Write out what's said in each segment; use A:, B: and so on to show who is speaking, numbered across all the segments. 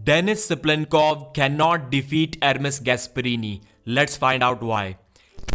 A: Denis CYPLENKOV cannot defeat Hermes Gasparini. Let's find out why.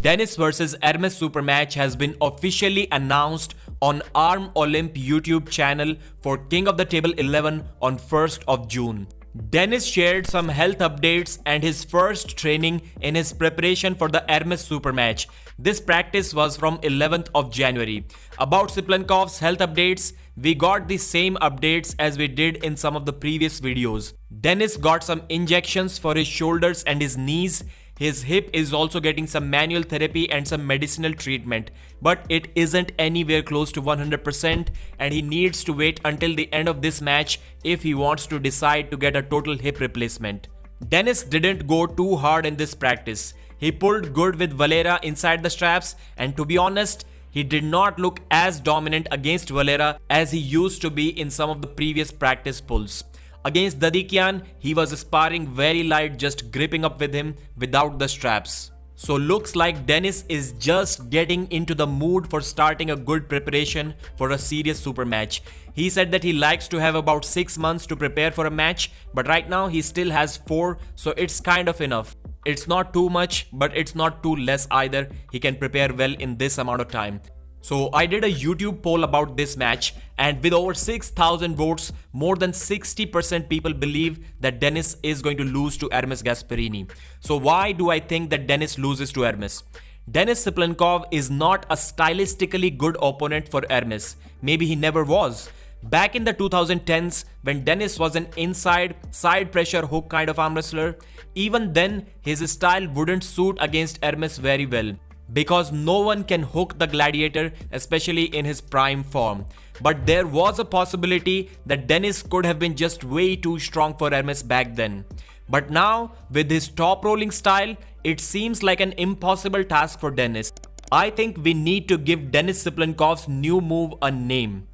A: Denis vs Hermes super match has been officially announced on ARMWRESTLING YouTube channel for King of the Table 11 on 1st of June. Denis shared some health updates and his first training in his preparation for the Hermes super match. This practice was from 11th of January. About CYPLENKOV's health updates, we got the same updates as we did in some of the previous videos. Denis got some injections for his shoulders and his knees. His hip is also getting some manual therapy and some medicinal treatment, but it isn't anywhere close to 100% and he needs to wait until the end of this match if he wants to decide to get a total hip replacement. Denis didn't go too hard in this practice. He pulled good with Valera inside the straps, and to be honest, he did not look as dominant against Valera as he used to be in some of the previous practice pulls. Against Dadikian, he was sparring very light, just gripping up with him without the straps. So looks like Denis is just getting into the mood for starting a good preparation for a serious super match. He said that he likes to have about 6 months to prepare for a match, but right now he still has 4, so it's kind of enough. It's not too much, but it's not too less either. He can prepare well in this amount of time. So I did a YouTube poll about this match, and with over 6,000 votes, more than 60% people believe that Denis is going to lose to Hermes Gasparini. So why do I think that Denis loses to Hermes? Denis CYPLENKOV is not a stylistically good opponent for Hermes. Maybe he never was. Back in the 2010s, when Denis was an inside, side pressure hook kind of arm wrestler, even then his style wouldn't suit against Hermes very well, because no one can hook the gladiator, especially in his prime form. But there was a possibility that Denis could have been just way too strong for Hermes back then. But now, with his top rolling style, it seems like an impossible task for Denis. I think we need to give Denis CYPLENKOV's new move a name.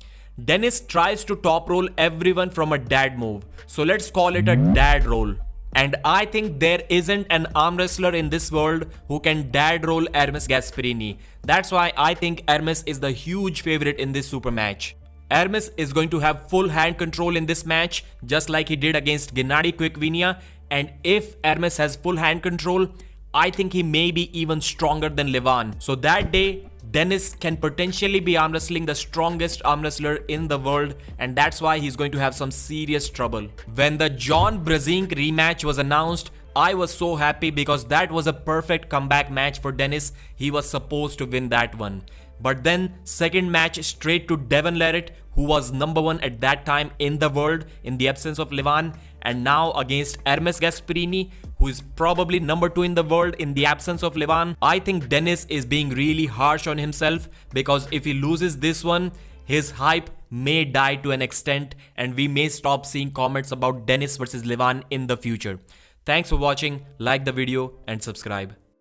A: Denis tries to top roll everyone from a dad move, so let's call it a dad roll. And I think there isn't an arm wrestler in this world who can dad roll Hermes Gasparini. That's why I think Hermes is the huge favorite in this super match. Hermes is going to have full hand control in this match, just like he did against Gennady Quickvinia. And if Hermes has full hand control, I think he may be even stronger than Levan. So that day, Denis can potentially be arm wrestling the strongest arm wrestler in the world, and that's why he's going to have some serious trouble. When the John Brzenk rematch was announced, I was so happy because that was a perfect comeback match for Denis. He was supposed to win that one. But then second match straight to Devon Larratt, who was number 1 at that time in the world in the absence of Levan, and now against Hermes Gasparini, who is probably number 2 in the world in the absence of Levan. I think Denis is being really harsh on himself, because if he loses this one, his hype may die to an extent and we may stop seeing comments about Denis versus Levan in the future. Thanks for watching, like the video and subscribe.